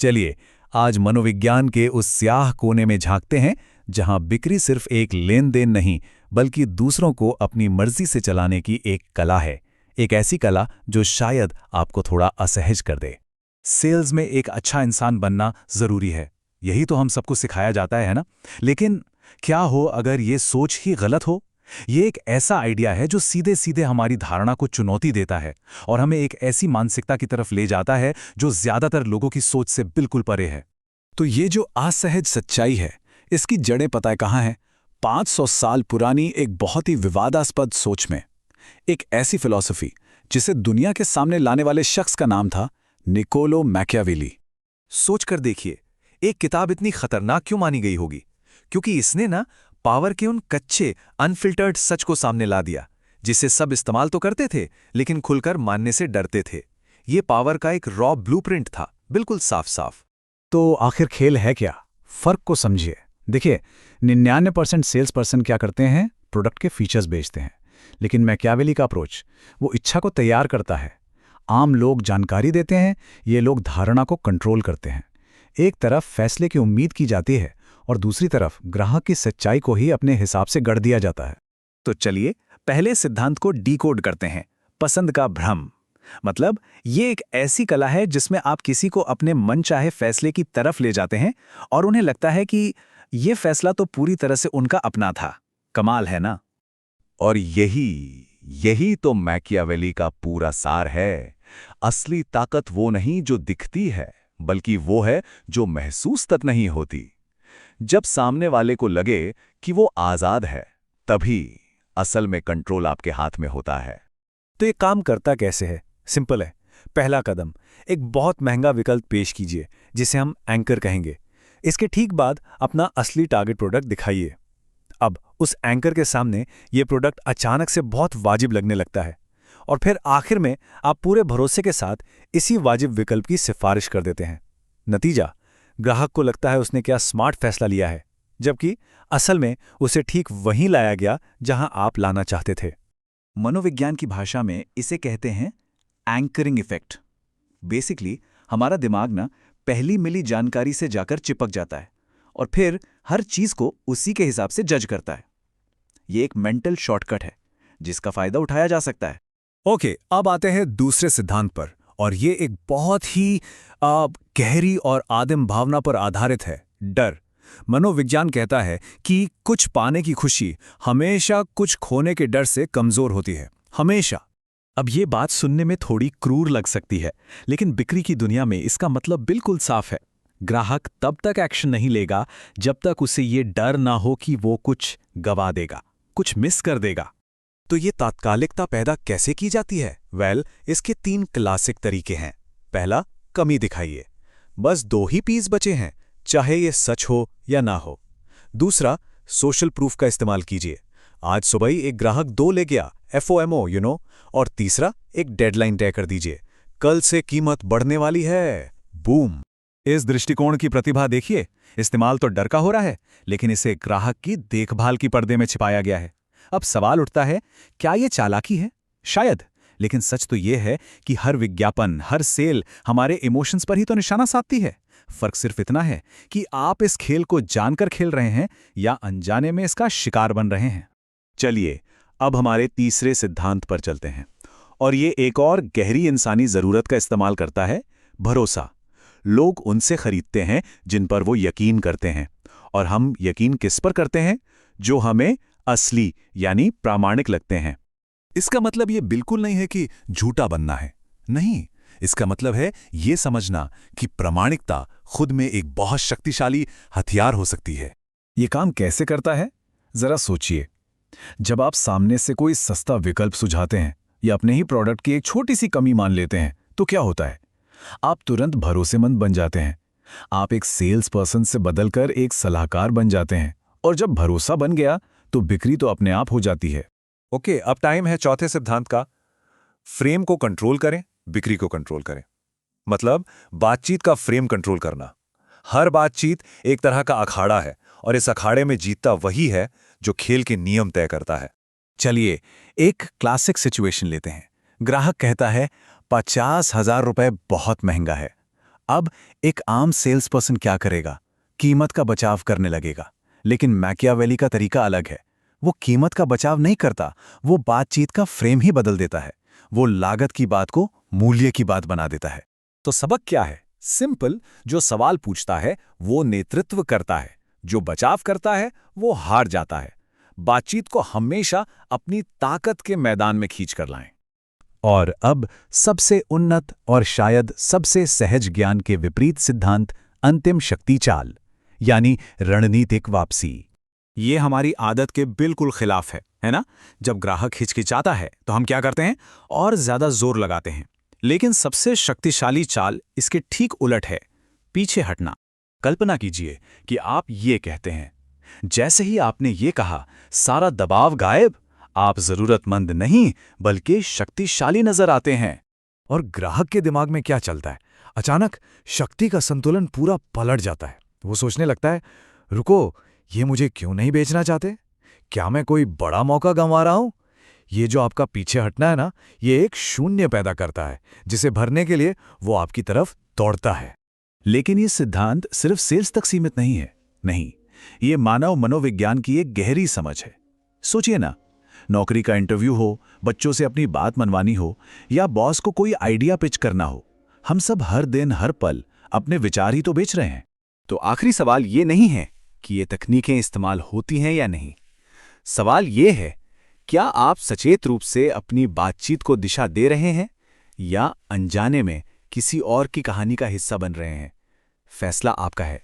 चलिए आज मनोविज्ञान के उस स्याह कोने में झांकते हैं जहां बिक्री सिर्फ एक लेन देन नहीं बल्कि दूसरों को अपनी मर्जी से चलाने की एक कला है। एक ऐसी कला जो शायद आपको थोड़ा असहज कर दे। सेल्स में एक अच्छा इंसान बनना जरूरी है, यही तो हम सबको सिखाया जाता है ना। लेकिन क्या हो अगर ये सोच ही गलत हो? ये एक ऐसा आइडिया है जो सीधे सीधे हमारी धारणा को चुनौती देता है और हमें एक ऐसी मानसिकता की तरफ ले जाता है जो ज्यादातर लोगों की सोच से बिल्कुल परे है। तो ये जो असहज सच्चाई है, इसकी जड़ें पता है कहाँ है? 500 साल पुरानी एक बहुत ही विवादास्पद सोच में। एक ऐसी फिलॉसफी जिसे दुनिया के सामने लाने वाले शख्स का नाम था निकोलो मैकियावेली। सोच कर देखिए, एक किताब इतनी खतरनाक क्यों मानी गई होगी? क्योंकि इसने ना पावर के उन कच्चे अनफिल्टर्ड सच को सामने ला दिया जिसे सब इस्तेमाल तो करते थे लेकिन खुलकर मानने से डरते थे। ये पावर का एक रॉ ब्लूप्रिंट था, बिल्कुल साफ साफ। तो आखिर खेल है क्या? फर्क को समझिए। देखिए, 99% सेल्स पर्सन क्या करते हैं? प्रोडक्ट के फीचर्स बेचते हैं। लेकिन मैकियावेली का अप्रोच, वो इच्छा को तैयार करता है। आम लोग जानकारी देते हैं, ये लोग धारणा को कंट्रोल करते हैं। एक तरफ फैसले की उम्मीद की जाती है और दूसरी तरफ ग्राहक की सच्चाई को ही अपने हिसाब से गढ़ दिया जाता है। तो चलिए पहले सिद्धांत को डीकोड करते हैं। पसंद का भ्रम। मतलब ये एक ऐसी कला है जिसमें आप किसी को अपने मनचाहे फैसले की तरफ ले जाते हैं और उन्हें लगता है कि ये फैसला तो पूरी तरह से उनका अपना था। कमाल है ना? और यही तो मैकियावेली का पूरा सार है। असली ताकत वो नहीं जो दिखती है, बल्कि वो है जो महसूस तक नहीं होती। जब सामने वाले को लगे कि वो आजाद है, तभी असल में कंट्रोल आपके हाथ में होता है। तो ये काम करता कैसे है? सिंपल है। पहला कदम, एक बहुत महंगा विकल्प पेश कीजिए जिसे हम एंकर कहेंगे। इसके ठीक बाद अपना असली टारगेट प्रोडक्ट दिखाइए। अब उस एंकर के सामने ये प्रोडक्ट अचानक से बहुत वाजिब लगने लगता है और फिर आखिर में आप पूरे भरोसे के साथ इसी वाजिब विकल्प की सिफारिश कर देते हैं। नतीजा, ग्राहक को लगता है उसने क्या स्मार्ट फैसला लिया है, जबकि असल में उसे ठीक वहीं लाया गया जहां आप लाना चाहते थे। मनोविज्ञान की भाषा में इसे कहते हैं एंकरिंग इफेक्ट। बेसिकली हमारा दिमाग ना पहली मिली जानकारी से जाकर चिपक जाता है और फिर हर चीज को उसी के हिसाब से जज करता है। ये एक मेंटल शॉर्टकट है जिसका फायदा उठाया जा सकता है। ओके, अब आते हैं दूसरे सिद्धांत पर, और ये एक बहुत ही गहरी और आदिम भावना पर आधारित है, डर। मनोविज्ञान कहता है कि कुछ पाने की खुशी हमेशा कुछ खोने के डर से कमजोर होती है, हमेशा। अब ये बात सुनने में थोड़ी क्रूर लग सकती है, लेकिन बिक्री की दुनिया में इसका मतलब बिल्कुल साफ है। ग्राहक तब तक एक्शन नहीं लेगा जब तक उसे ये डर ना हो कि वो कुछ गवा देगा, कुछ मिस कर देगा। तो ये तात्कालिकता पैदा कैसे की जाती है? इसके 3 क्लासिक तरीके हैं। पहला, कमी दिखाइए। बस 2 ही पीस बचे हैं, चाहे ये सच हो या ना हो। दूसरा, सोशल प्रूफ का इस्तेमाल कीजिए। आज सुबह ही एक ग्राहक 2 ले गया, FOMO। और तीसरा, एक डेडलाइन तय कर दीजिए, कल से कीमत बढ़ने वाली है। बूम। इस दृष्टिकोण की प्रतिभा देखिए। इस्तेमाल तो डर का हो रहा है, लेकिन इसे ग्राहक की देखभाल की पर्दे में छिपाया गया है। अब सवाल उठता है, क्या ये चालाकी है? शायद, लेकिन सच तो यह है कि हर विज्ञापन, हर सेल हमारे इमोशंस पर ही तो निशाना साधती है। फर्क सिर्फ इतना है कि आप इस खेल को जानकर खेल रहे हैं या अनजाने में इसका शिकार बन रहे हैं। चलिए अब हमारे तीसरे सिद्धांत पर चलते हैं, और ये एक और गहरी इंसानी जरूरत का इस्तेमाल करता है, भरोसा। लोग उनसे खरीदते हैं जिन पर वो यकीन करते हैं, और हम यकीन किस पर करते हैं? जो हमें असली यानी प्रामाणिक लगते हैं। इसका मतलब ये बिल्कुल नहीं है कि झूठा बनना है, नहीं। इसका मतलब है ये समझना कि प्रामाणिकता खुद में एक बहुत शक्तिशाली हथियार हो सकती है। ये काम कैसे करता है? जरा सोचिए। जब आप सामने से कोई सस्ता विकल्प सुझाते हैं या अपने ही प्रोडक्ट की एक छोटी सी कमी मान लेते हैं, तो क्या होता है? आप तुरंत भरोसेमंद बन जाते हैं। आप एक सेल्स पर्सन से बदलकर एक सलाहकार बन जाते हैं, और जब भरोसा बन गया तो बिक्री तो अपने आप हो जाती है। ओके, अब टाइम है चौथे सिद्धांत का। फ्रेम को कंट्रोल करें, बिक्री को कंट्रोल करें। मतलब बातचीत का फ्रेम कंट्रोल करना। हर बातचीत एक तरह का अखाड़ा है, और इस अखाड़े में जीतता वही है जो खेल के नियम तय करता है। चलिए एक क्लासिक सिचुएशन लेते हैं। ग्राहक कहता है 50,000 रुपए बहुत महंगा है। अब एक आम सेल्स पर्सन क्या करेगा? कीमत का बचाव करने लगेगा। लेकिन मैकियावेली का तरीका अलग है। वो कीमत का बचाव नहीं करता, वो बातचीत का फ्रेम ही बदल देता है। वो लागत की बात को मूल्य की बात बना देता है। तो सबक क्या है? सिंपल, जो सवाल पूछता है वो नेतृत्व करता है, जो बचाव करता है वो हार जाता है। बातचीत को हमेशा अपनी ताकत के मैदान में खींच कर लाएं। और अब सबसे उन्नत और शायद सबसे सहज ज्ञान के विपरीत सिद्धांत, अंतिम शक्ति चाल, यानी रणनीतिक वापसी। ये हमारी आदत के बिल्कुल खिलाफ है ना? जब ग्राहक हिचकिचाता है तो हम क्या करते हैं? और ज्यादा जोर लगाते हैं। लेकिन सबसे शक्तिशाली चाल इसके ठीक उलट है, पीछे हटना। कल्पना कीजिए कि आप ये कहते हैं, जैसे ही आपने ये कहा, सारा दबाव गायब, आप जरूरतमंद नहीं बल्कि शक्तिशाली नजर आते हैं। और ग्राहक के दिमाग में क्या चलता है? अचानक शक्ति का संतुलन पूरा पलट जाता है। वो सोचने लगता है, रुको, ये मुझे क्यों नहीं बेचना चाहते? क्या मैं कोई बड़ा मौका गंवा रहा हूं? ये जो आपका पीछे हटना है ना, ये एक शून्य पैदा करता है, जिसे भरने के लिए वो आपकी तरफ दौड़ता है। लेकिन ये सिद्धांत सिर्फ सेल्स तक सीमित नहीं है। नहीं, ये मानव मनोविज्ञान की एक गहरी समझ है। सोचिए ना, नौकरी का इंटरव्यू हो, बच्चों से अपनी बात मनवानी हो, या बॉस को कोई आइडिया पिच करना हो, हम सब हर दिन हर पल अपने विचार ही तो बेच रहे हैं। तो आखिरी सवाल ये नहीं है कि ये तकनीकें इस्तेमाल होती हैं या नहीं। सवाल ये है, क्या आप सचेत रूप से अपनी बातचीत को दिशा दे रहे हैं या अनजाने में किसी और की कहानी का हिस्सा बन रहे हैं? फैसला आपका है।